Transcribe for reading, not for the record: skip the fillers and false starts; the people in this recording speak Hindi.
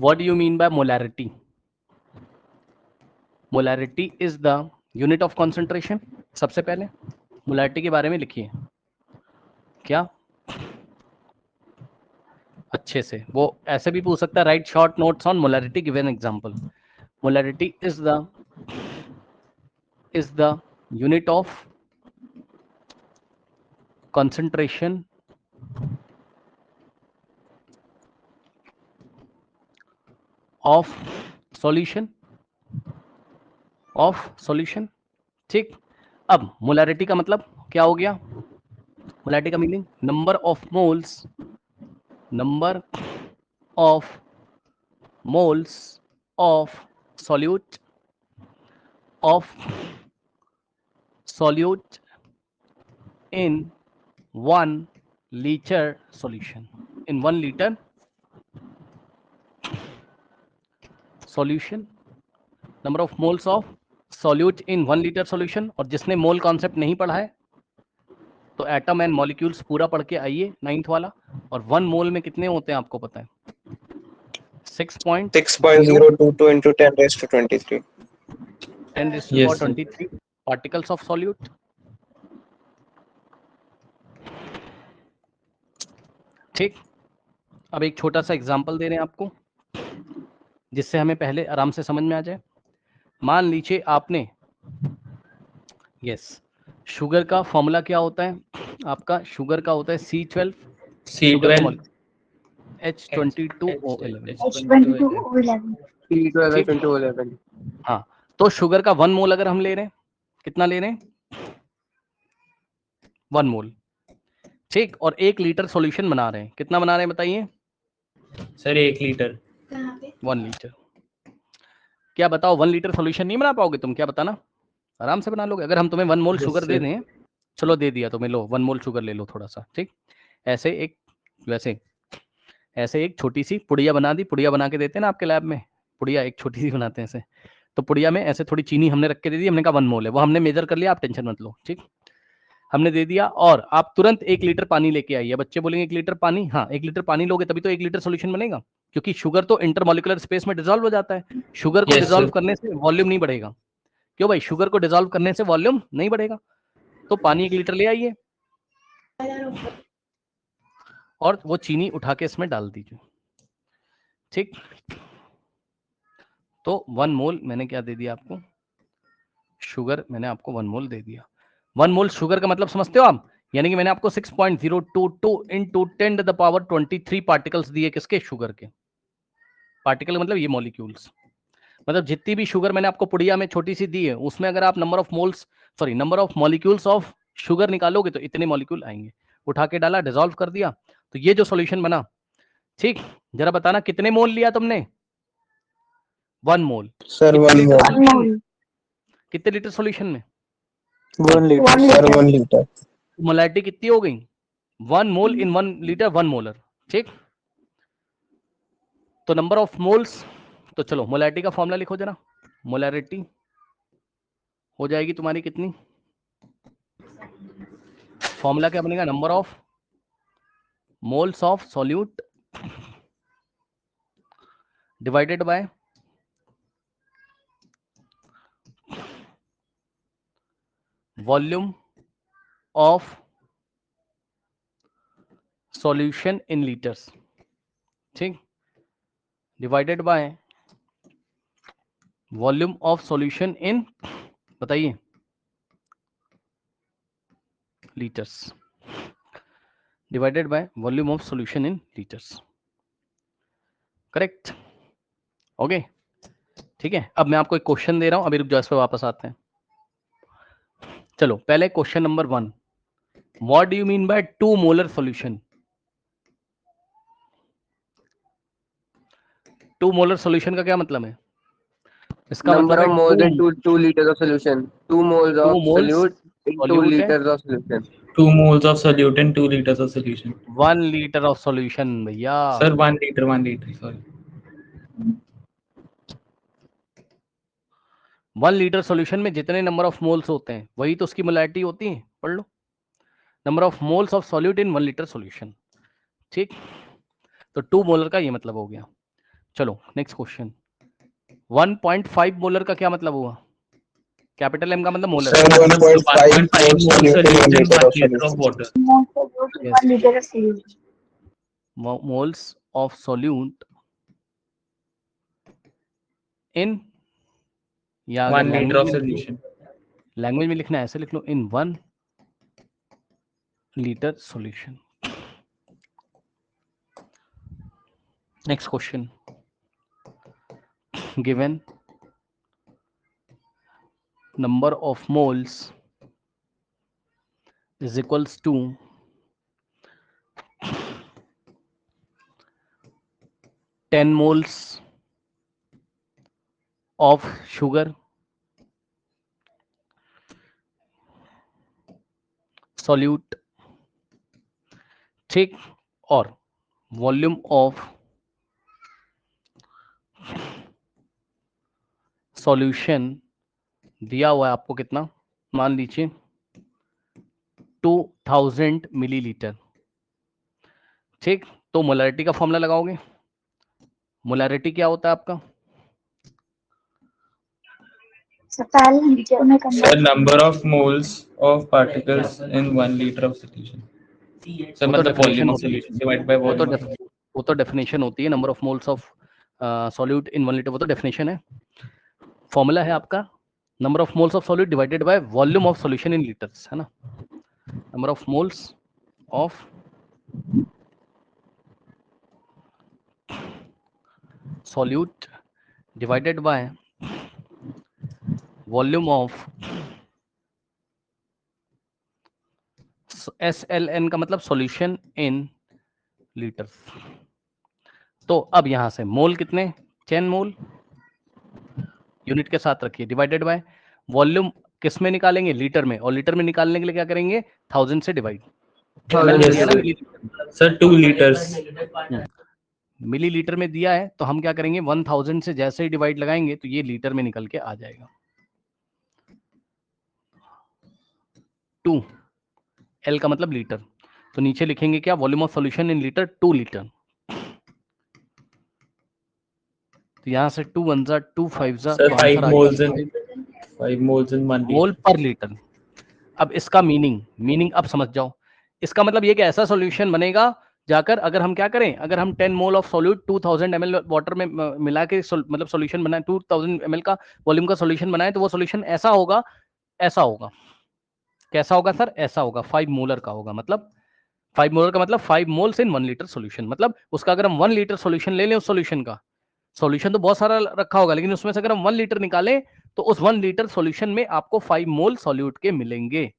What do you mean by molarity? Molarity is the unit of concentration. सबसे पहले मोलैरिटी के बारे में लिखिए क्या अच्छे से। वो ऐसे भी पूछ सकता है, right short notes on molarity, give an example. Molarity is the unit of concentration of solution ठीक। अब मोलैरिटी का मतलब क्या हो गया? मोलैरिटी का meaning number of moles of solute in 1 liter solution, in 1 liter solution, number of moles of solute in 1 liter solution। और जिसने मोल कॉन्सेप्ट नहीं पढ़ा है तो एटम एंड मॉलिक्यूल्स पूरा पढ़ के आइए 9th वाला। और 1 मोल में कितने होते हैं आपको पता है? 6.022 into 10 raised to 23 10 raised to 23 particles of solute। ठीक, अब एक छोटा सा एग्जांपल दे रहे हैं आपको जिससे हमें पहले आराम से समझ में आ जाए। मान लीजिए आपने शुगर का फॉर्मूला क्या होता है आपका? शुगर का होता है C12 H22O11 हाँ, तो शुगर का 1 मोल अगर हम ले रहे हैं, कितना ले रहे हैं? 1 मोल। ठीक, और 1 लीटर सॉल्यूशन बना रहे हैं। कितना बना रहे हैं बताइए सर? 1 लीटर। 1 लीटर। क्या बताओ 1 लीटर सॉल्यूशन नहीं बना पाओगे तुम? क्या बताना, आराम से बना लोगे। अगर हम तुम्हें 1 मोल शुगर दे दें, चलो दे दिया तुम्हें, लो 1 मोल शुगर ले लो थोड़ा सा। ठीक, ऐसे एक छोटी सी पुड़िया बना दी। पुड़िया बना के देते हैं ना आपके लैब में, पुड़िया एक छोटी सी बनाते हैं ऐसे। तो पुड़िया में ऐसे थोड़ी चीनी हमने रख के दे दी, हमने कहा 1 मोल है, वो हमने मेजर कर लिया, आप टेंशन मत लो। ठीक, हमने दे दिया और आप तुरंत 1 लीटर पानी लेके आइए। बच्चे बोलेंगे 1 लीटर पानी? हाँ, 1 लीटर पानी लोगे तभी तो 1 लीटर सॉल्यूशन बनेगा, क्योंकि शुगर तो इंटरमॉलिक्यूलर स्पेस में डिसॉल्व हो जाता है। शुगर को डिसॉल्व करने से वॉल्यूम नहीं बढ़ेगा। क्यों भाई? शुगर को डिसॉल्व करने से वॉल्यूम नहीं बढ़ेगा। तो पानी 1 लीटर ले आइए और वो चीनी उठा के इसमें डाल दीजिए। ठीक, तो 1 मोल मैंने क्या दे दिया आपको? शुगर मैंने आपको 1 मोल दे दिया। 1 मोल शुगर का मतलब समझते हो आप? यानी कि मैंने आपको 6.022 into 10 to the power 23 particles दिए। किसके? शुगर के। पार्टिकल मतलब ये मॉलिक्यूल्स, मतलब जितनी भी शुगर मैंने आपको पुड़िया में छोटी सी दी है, उसमें अगर आप number of molecules of sugar निकालोगे तो इतने मॉलिक्यूल आएंगे। उठा के डाला, डिसॉल्व कर दिया, तो ये जो सॉल्यूशन बना। ठीक, जरा बताना कितने मोल लिया तुमने? 1 मोल। सर 1 मोल। कितने लीटर सॉल्यूशन में? 1 लीटर सर, 1 लीटर। मोलैरिटी कितनी हो गई? 1 मोल इन 1 लीटर 1 मोलर। ठीक, तो नंबर ऑफ मोल्स, तो चलो मोलैरिटी का फॉर्मूला लिखो जरा। मोलैरिटी हो जाएगी तुम्हारी कितनी? फॉर्मूला क्या बनेगा? Number of moles of solute divided by volume of solution in litres. ठीक, divided by volume of solution in, बताइए, litres, divided by volume of solution in litres. Correct? Okay, ठीक है। अब मैं आपको एक क्वेश्चन दे रहा हूं, अभी रुक जाओ, इस पे वापस आते हैं। चलो पहले question number 1, what do you mean by 2 molar solution? 2 molar solution का क्या मतलब है? इसका Number मतलब of है moles in 2 liters of solution. 2 moles of solute in 2 liters of solution. 2 moles of solute in 2 liters of solution. 1 litre of solution भैया। Sir 1 litre sorry. 1 litre solution में जितने नंबर ऑफ मोल्स होते हैं वही तो उसकी मोलैरिटी होती है। पढ़ लो, number of moles of solute in 1 litre solution. ठीक, तो 2 मोलर का ये मतलब हो गया। चलो नेक्स्ट क्वेश्चन। 1.5 मोलर का क्या मतलब हुआ? कैपिटल M का मतलब molar. Sir, 1.5 moles mole solution in 1 solution liter 1 of litre of solution. Water. Yes. 1 liter of solution. Moles of solute in, या 1 लीटर ऑफ सॉल्यूशन। लैंग्वेज में लिखना है ऐसे लिख लो, इन 1 liter solution. Next question. Given number of moles is equals to 10 moles of sugar, solute, ठीक, और वॉल्यूम ऑफ सॉल्यूशन दिया हुआ है आपको कितना, मान लीजिए 2000 मिलीलीटर, ठीक। तो मोलैरिटी का फॉर्मूला लगाओगे। मोलैरिटी क्या होता है आपका? So pile liter में sir convert. Number of moles of particles in 1 litre of solution. Sir वो तो मतलब definition वॉल्यूम ऑफ होती है। Solution divide by volume. वो तो डेफिनेशन होती है, number of moles of solute in 1 litre, वो तो डेफिनेशन है। फॉर्मूला है आपका number of moles of solute divided by volume of solution in litres, है ना। Number of moles of solute divided by volume of SLN का मतलब सॉल्यूशन इन लीटर्स। तो अब यहां से मोल कितने, 10 मोल यूनिट के साथ रखिए, डिवाइडेड बाय वॉल्यूम किस में निकालेंगे, लीटर में, और लीटर में निकालने के लिए क्या करेंगे, 1000 से डिवाइड। Sir 2 litres. मिलीलीटर में दिया है तो हम क्या करेंगे, 1000 से जैसे ही डिवाइड लगाएंगे तो ये लीटर में निकल के आ जाएगा। 2 L का मतलब लीटर, तो नीचे लिखेंगे क्या, volume of solution in litre 2 litre. तो यहां से 2 1 जा 2 5 जा, सर तो 5 आंसर आ मोल्स गया इन 5 मोल्स इन 1 मोल लीटर। पर लीटर। अब इसका मीनिंग अब समझ जाओ। इसका मतलब ये कि ऐसा सॉल्यूशन बनेगा जाकर, अगर हम क्या करें, अगर हम 10 mole of solute 2000 ml water में मिला के मतलब सॉल्यूशन बनाए, 2000 ml का वॉल्यूम का सॉल्यूशन बनाए, तो वो सॉल्यूशन ऐसा होगा, ऐसा होगा। कैसा होगा सर? ऐसा होगा, 5 मोलर का होगा। मतलब 5 मोलर का मतलब 5 मोल्स इन 1 लीटर सॉल्यूशन। मतलब उसका अगर हम 1 लीटर सॉल्यूशन ले लें, उस सॉल्यूशन का, सॉल्यूशन तो बहुत सारा रखा होगा, लेकिन उसमें से अगर हम 1 लीटर निकालें तो उस 1 लीटर सॉल्यूशन में आपको 5 मोल सॉल्यूट के मिलेंगे।